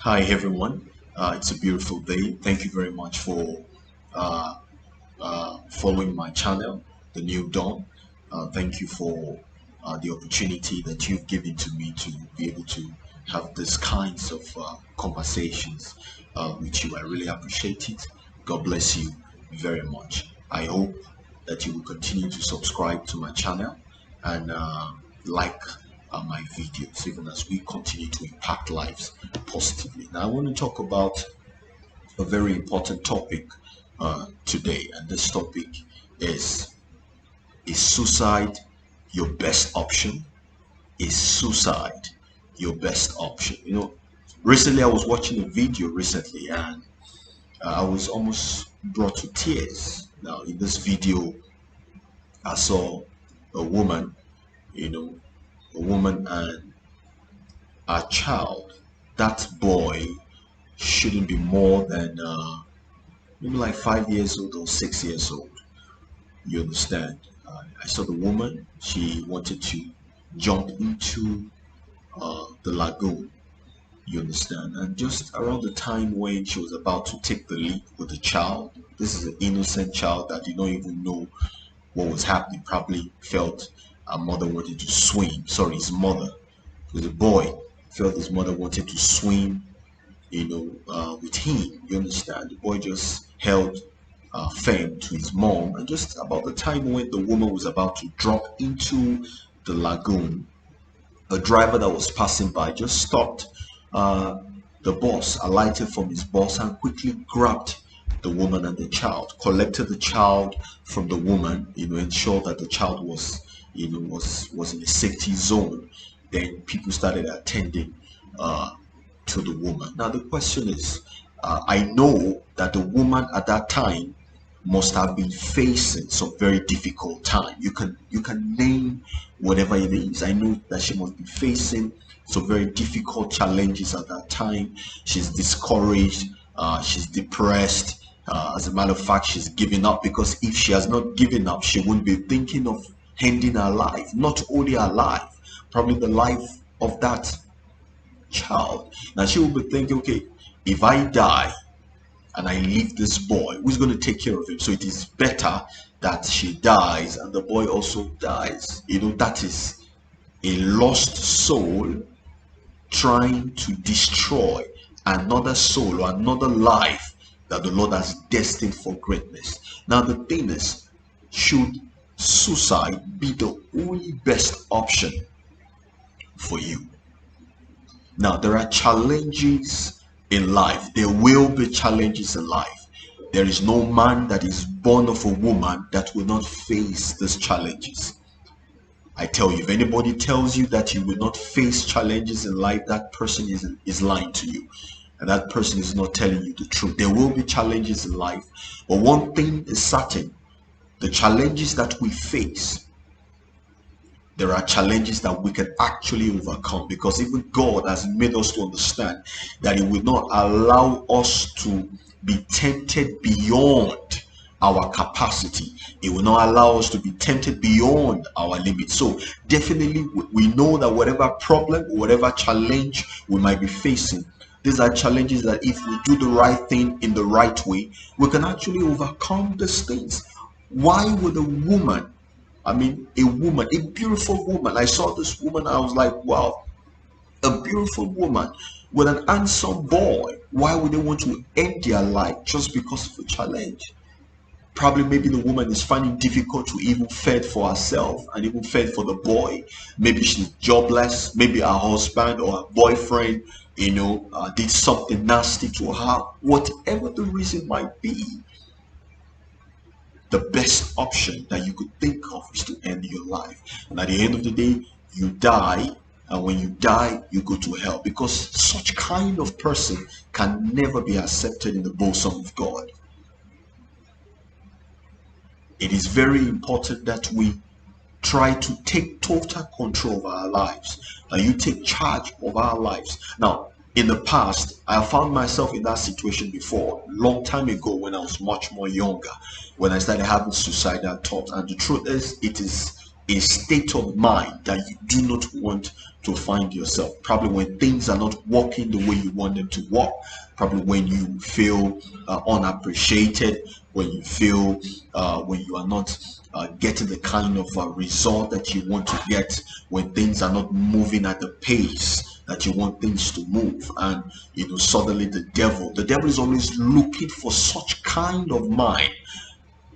Hi everyone, it's a beautiful day. Thank you very much for uh, following my channel, The New Dawn. Thank you for the opportunity that you've given to me to be able to have these kinds of conversations with you. I really appreciate it. God bless you very much. I hope that you will continue to subscribe to my channel and like my videos, even as we continue to impact lives positively. Now, I want to talk about a very important topic today, and this topic is is suicide your best option? Is suicide your best option? Recently I was watching a video recently, and I was almost brought to tears. Now, in this video, I saw a woman, you know, a woman and a child. That boy shouldn't be more than maybe like 5 years old or 6 years old. You understand? I saw the woman. She wanted to jump into the lagoon. You understand? And just around the time when she was about to take the leap with the child, this is an innocent child that did not even know what was happening. Probably felt her mother wanted to swim. Sorry, his mother. It was a boy. Felt his mother wanted to swim, with him. You understand? The boy just held firm to his mom, and just about the time when the woman was about to drop into the lagoon, a driver that was passing by just stopped uh, the bus, alighted from his bus, and quickly grabbed the woman and the child, collected the child from the woman, ensured that the child was in a safety zone. Then people started attending uh, to the woman. Now the question is, I know that the woman at that time must have been facing some very difficult time. You can name whatever it is. I know that she must be facing some very difficult challenges at that time. She's discouraged, she's depressed. As a matter of fact, she's giving up, because if she has not given up, she wouldn't be thinking of ending her life. Not only her life, probably the life of that child. Now she will be thinking, okay, if I die and I leave this boy, who's going to take care of him? So it is better that she dies and the boy also dies. That is a lost soul trying to destroy another soul or another life that the Lord has destined for greatness. Now, the thing is, should suicide be the only best option for you? Now, there are challenges in life. There will be challenges in life. There is no man that is born of a woman that will not face these challenges. I tell you, if anybody tells you that you will not face challenges in life, that person is lying to you. And that person is not telling you the truth. There will be challenges in life. But one thing is certain, the challenges that we face, there are challenges that we can actually overcome, because even God has made us to understand that He will not allow us to be tempted beyond our capacity. He will not allow us to be tempted beyond our limits. So definitely we know that whatever problem, whatever challenge we might be facing, these are challenges that if we do the right thing in the right way, we can actually overcome these things. Why would a woman, I mean, a woman, a beautiful woman. I saw this woman, I was like, wow, a beautiful woman with an handsome boy. Why would they want to end their life just because of a challenge? Probably maybe the woman is finding difficult to even fend for herself and even fend for the boy. Maybe she's jobless. Maybe her husband or her boyfriend, did something nasty to her. Whatever the reason might be, the best option that you could think of is to end your life. And at the end of the day, you die. And when you die, you go to hell, because such kind of person can never be accepted in the bosom of God. It is very important that we try to take total control of our lives. That you take charge of our lives. Now, in the past, I found myself in that situation before, long time ago, when I was much more younger, when I started having suicidal thoughts. And the truth is, it is a state of mind that you do not want to find yourself. Probably when things are not working the way you want them to work. Probably when you feel unappreciated, when you feel when you are not getting the kind of result that you want to get, when things are not moving at the pace that you want things to move. And suddenly the devil is always looking for such kind of mind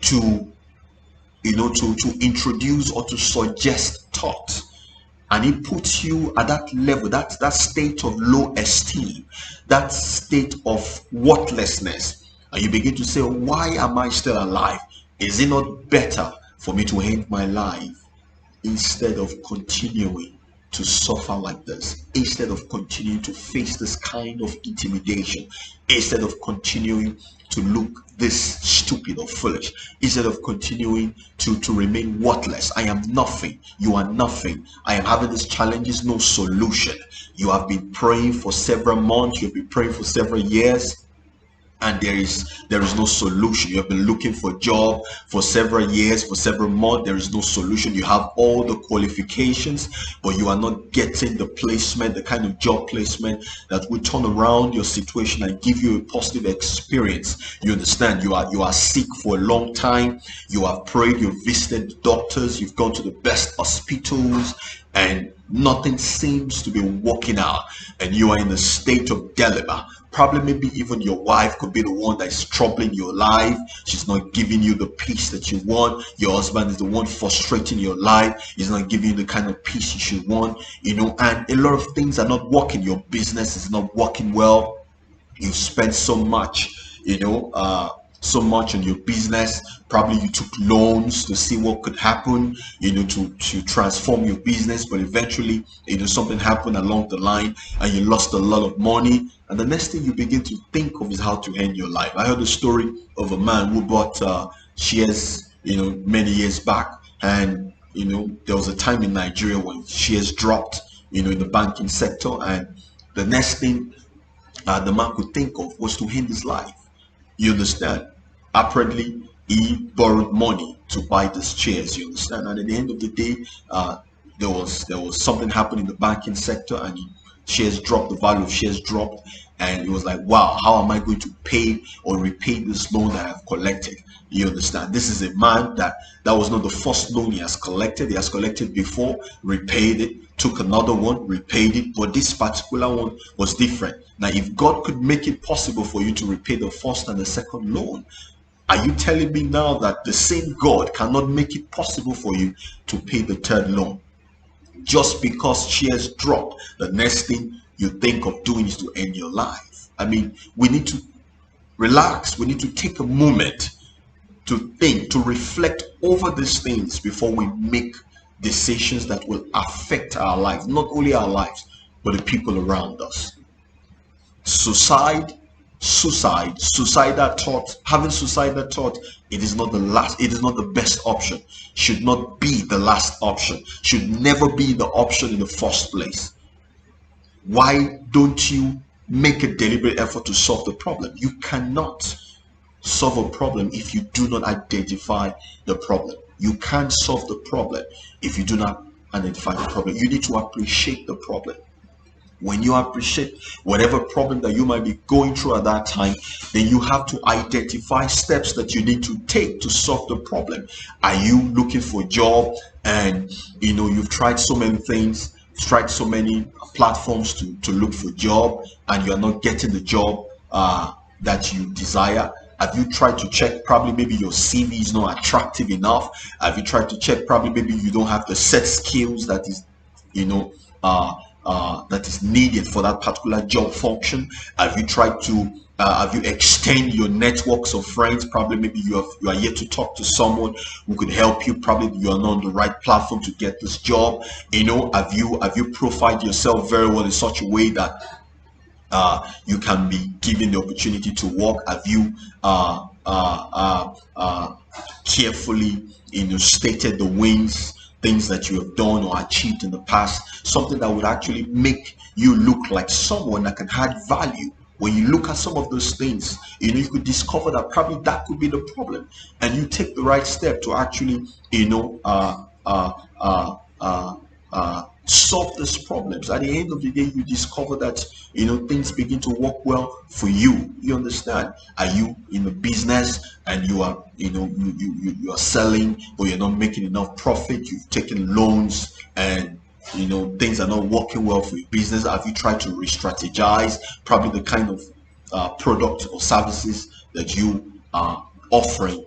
to to introduce or to suggest thought, and it puts you at that level, that state of low esteem, that state of worthlessness, and you begin to say, why am I still alive? Is it not better for me to end my life instead of continuing to suffer like this, instead of continuing to face this kind of intimidation, instead of continuing to look this stupid or foolish, instead of continuing to remain worthless? I am nothing, you are nothing, I am having these challenges, no solution. You have been praying for several months, you've been praying for several years, and there is no solution. You have been looking for a job for several years, for several months, there is no solution. You have all the qualifications, but you are not getting the placement, the kind of job placement that will turn around your situation and give you a positive experience. You understand? You are sick for a long time, you have prayed, you've visited doctors, you've gone to the best hospitals, and nothing seems to be working out, and you are in a state of dilemma. Probably maybe even your wife could be the one that is troubling your life. She's not giving you the peace that you want. Your husband is the one frustrating your life. He's not giving you the kind of peace you should want, and a lot of things are not working. Your business is not working well. You spend so much, so much on your business. Probably you took loans to see what could happen, to transform your business, but eventually, something happened along the line and you lost a lot of money. And the next thing you begin to think of is how to end your life. I heard a story of a man who bought shares, many years back, and there was a time in Nigeria when shares dropped, in the banking sector, and the next thing the man could think of was to end his life. You understand? Apparently, he borrowed money to buy these shares. You understand? And at the end of the day, there was something happening in the banking sector, and shares dropped. The value of shares dropped, and it was like, wow, how am I going to pay or repay this loan that I've collected? You understand? This is a man that was not the first loan he has collected. He has collected before, repaid it, took another one, repaid it, but this particular one was different. Now, if God could make it possible for you to repay the first and the second loan, are you telling me now that the same God cannot make it possible for you to pay the third loan? Just because shares drop, the next thing you think of doing is to end your life. I mean, we need to relax. We need to take a moment to think, to reflect over these things before we make decisions that will affect our lives, not only our lives, but the people around us. Suicidal thought, having suicidal thought, it is not the last, it is not the best option, should not be the last option, should never be the option in the first place. Why don't you make a deliberate effort to solve the problem? You cannot solve a problem if you do not identify the problem. You can't solve the problem if you do not identify the problem. You need to appreciate the problem. When you appreciate whatever problem that you might be going through at that time, then you have to identify steps that you need to take to solve the problem. Are you looking for a job, and you've tried so many things, tried so many platforms to look for a job, and you're not getting the job that you desire? Have you tried to check, probably maybe your CV is not attractive enough? Have you tried to check, probably maybe you don't have the set skills that is that is needed for that particular job function? Have you tried to have you extend your networks of friends? Probably maybe you are yet to talk to someone who could help you. Probably you are not on the right platform to get this job. Have you profiled yourself very well in such a way that you can be given the opportunity to work? Have you carefully stated the wins, things that you have done or achieved in the past, something that would actually make you look like someone that can add value? When you look at some of those things, you could discover that probably that could be the problem, and you take the right step to actually solve these problems. At the end of the day, you discover that things begin to work well for you. You understand? Are you in a business and you are you are selling, but you're not making enough profit? You've taken loans and things are not working well for your business. Have you tried to re-strategize probably the kind of product or services that you are offering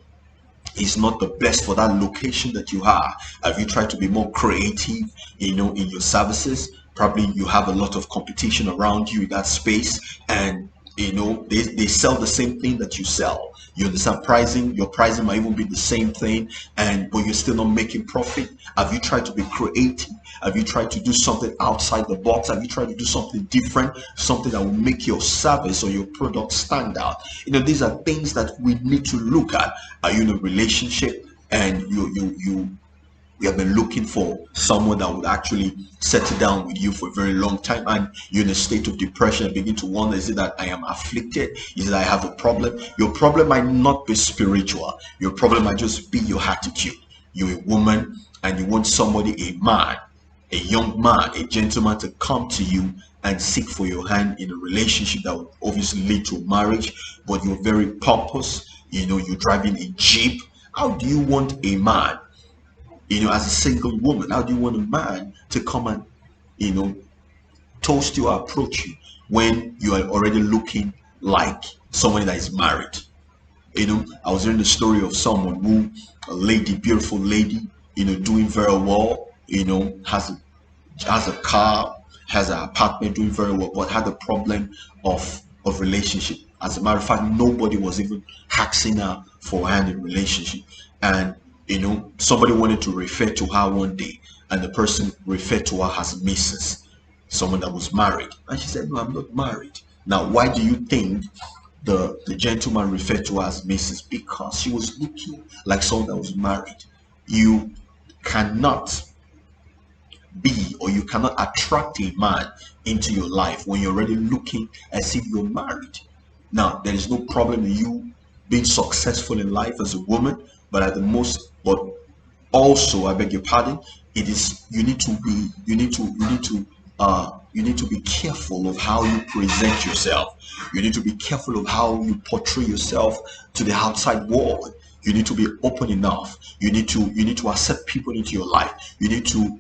is not the best for that location that you are? Have you tried to be more creative, in your services? Probably you have a lot of competition around you in that space, and they sell the same thing that you sell. You understand? Your pricing might even be the same thing, but you're still not making profit. Have you tried to be creative? Have you tried to do something outside the box? Have you tried to do something different, something that will make your service or your product stand out? These are things that we need to look at. Are you in a relationship and you have been looking for someone that would actually settle down with you for a very long time, and you're in a state of depression and begin to wonder, is it that I am afflicted? Is it that I have a problem? Your problem might not be spiritual. Your problem might just be your attitude. You're a woman and you want somebody, a man, a young man, a gentleman, to come to you and seek for your hand in a relationship that would obviously lead to marriage, but you're very pompous. You're driving a Jeep. How do you want a man, as a single woman, how do you want a man to come and, toast you or approach you when you are already looking like somebody that is married? I was hearing the story of someone who, a lady, beautiful lady, doing very well, has a car, has an apartment, doing very well, but had a problem of relationship. As a matter of fact, nobody was even asking her for a hand in relationship. And somebody wanted to refer to her one day, and the person referred to her as Mrs., someone that was married. And she said, no, I'm not married. Now, why do you think the gentleman referred to her as Mrs.? Because she was looking like someone that was married. You cannot be, or you cannot attract a man into your life when you're already looking as if you're married. Now, there is no problem in you being successful in life as a woman, but but also, I beg your pardon, it is, you need to be careful of how you present yourself. You need to be careful of how you portray yourself to the outside world. You need to be open enough. You need to accept people into your life. You need to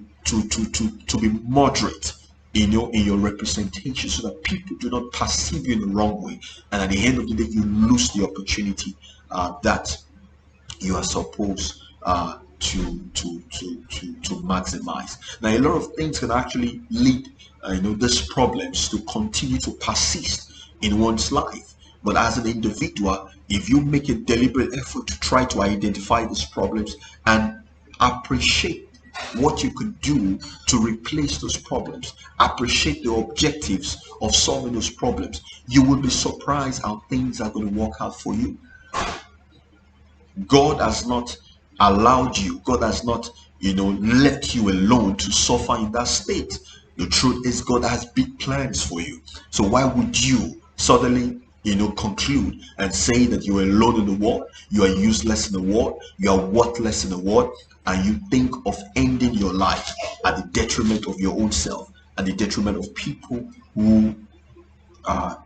be moderate in your representation, so that people do not perceive you in the wrong way, and at the end of the day you lose the opportunity that you are supposed to maximize. Now, a lot of things can actually lead these problems to continue to persist in one's life. But as an individual, if you make a deliberate effort to try to identify these problems and appreciate what you could do to replace those problems, appreciate the objectives of solving those problems, you will be surprised how things are going to work out for you. God has not allowed you, God has not, left you alone to suffer in that state. The truth is, God has big plans for you. So why would you suddenly, conclude and say that you are alone in the world, you are useless in the world, you are worthless in the world, and you think of ending your life at the detriment of your own self, at the detriment of people who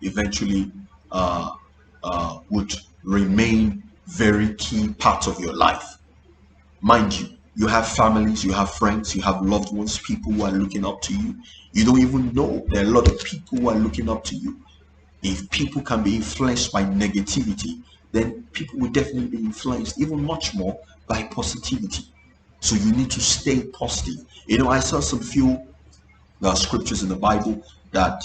eventually would remain very key parts of your life? Mind you, you have families, you have friends, you have loved ones, people who are looking up to you. You don't even know there are a lot of people who are looking up to you. If people can be influenced by negativity, then people will definitely be influenced even much more by positivity. So you need to stay positive. I saw some few scriptures in the Bible that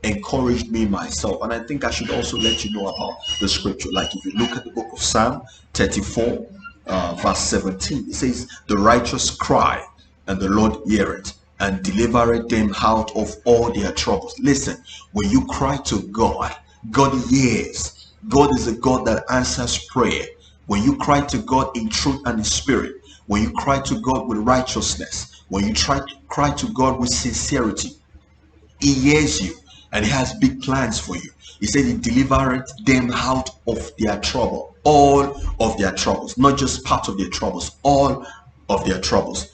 encouraged me myself, and I think I should also let you know about the scripture. Like, if you look at the book of Psalm 34, verse 17, it says, the righteous cry, and the Lord heareth, and delivereth them out of all their troubles. Listen, when you cry to God, God hears. God is a God that answers prayer. When you cry to God in truth and in spirit, when you cry to God with righteousness, when you cry to God with sincerity, He hears you, and He has big plans for you. He said He delivered them out of their trouble, all of their troubles, not just part of their troubles, all of their troubles.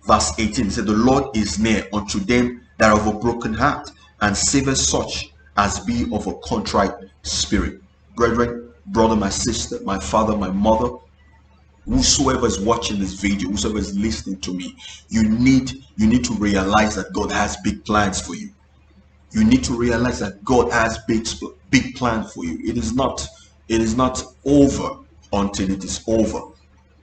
Verse 18 said, the Lord is near unto them that are of a broken heart, and saveth such as be of a contrite spirit. Brethren, brother, my sister, my father, my mother, whosoever is watching this video, whosoever is listening to me, you need to realize that God has big plans for you. You need to realize that God has big plan for you. It is not over until it is over.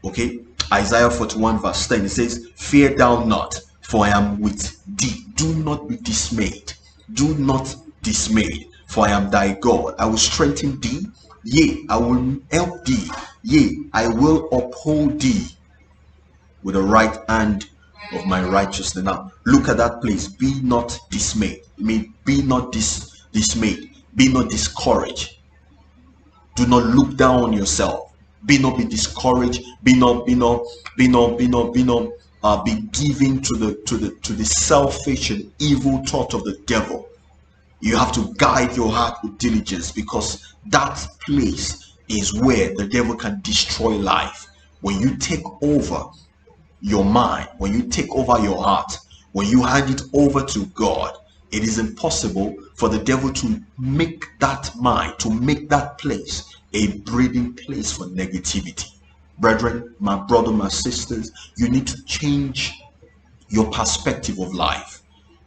Okay, Isaiah 41 verse 10, it says, fear thou not, for I am with thee. Do not be dismayed. Do not dismayed, for I am thy God. I will strengthen thee. Yea, I will help thee. Yea, I will uphold thee with the right hand of my righteousness. Now, look at that place. Be not dismayed. I mean, be not dismayed. Be not discouraged. Do not look down on yourself. Be discouraged. Be giving to the selfish and evil thought of the devil. You have to guide your heart with diligence, because that place is where the devil can destroy life. When you take over your mind, when you take over your heart, when you hand it over to God, it is impossible for the devil to make that mind, to make that place a breeding place for negativity. Brethren, my brother, my sisters, you need to change your perspective of life.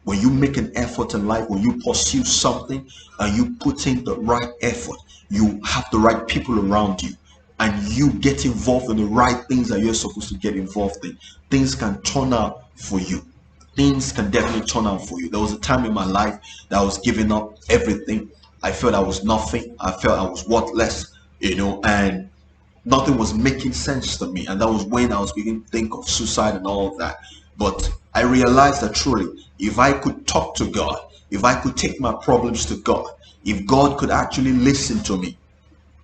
When you make an effort in life, when you pursue something and you put in the right effort, you have the right people around you, and you get involved in the right things that you're supposed to get involved in, things can turn out for you. Things can definitely turn out for you. There was a time in my life that I was giving up everything. I felt I was nothing. I felt I was worthless, and nothing was making sense to me. And that was when I was beginning to think of suicide and all of that. But I realized that truly, if I could talk to God, if I could take my problems to God, if God could actually listen to me,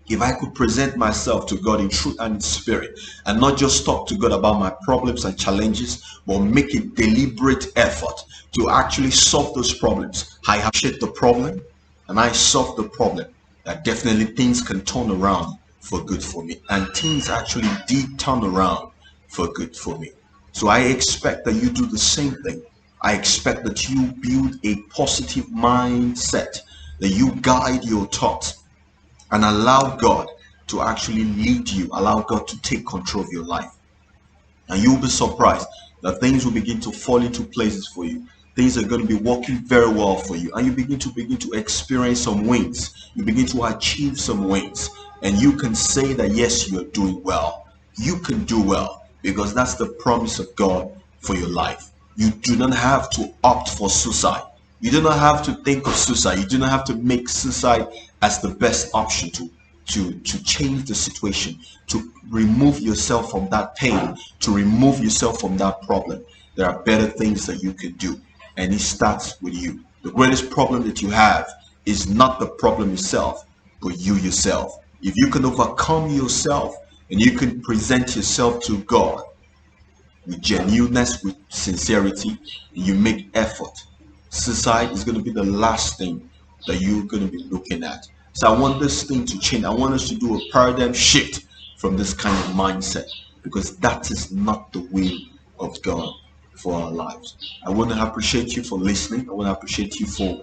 if I could present myself to God in truth and in spirit, and not just talk to God about my problems and challenges, but make a deliberate effort to actually solve those problems. I have shaped the problem and I solve the problem, that definitely things can turn around for good for me. And things actually did turn around for good for me. So I expect that you do the same thing. I expect that you build a positive mindset, that you guide your thoughts and allow God to actually lead you, allow God to take control of your life. And you'll be surprised that things will begin to fall into places for you. Things are going to be working very well for you, and you begin to experience some wins. You begin to achieve some wins, and you can say that yes, you are doing well. You can do well, because that's the promise of God for your life. You do not have to opt for suicide. You do not have to think of suicide. You do not have to make suicide as the best option to change the situation, to remove yourself from that pain, to remove yourself from that problem. There are better things that you can do, and it starts with you. The greatest problem that you have is not the problem itself, but you yourself. If you can overcome yourself and you can present yourself to God with genuineness, with sincerity, and you make effort, suicide is going to be the last thing that you're going to be looking at. So I want this thing to change. I want us to do a paradigm shift from this kind of mindset, because that is not the will of God for our lives. I want to appreciate you for listening. I want to appreciate you for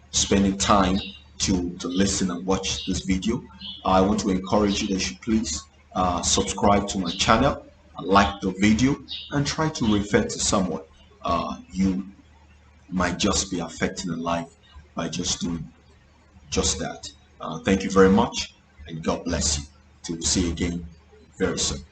spending time to listen and watch this video. I want to encourage you that you should please subscribe to my channel, like the video, and try to refer to someone you might just be affecting a life by just doing just that. Thank you very much, and God bless you. Till we see you again very soon.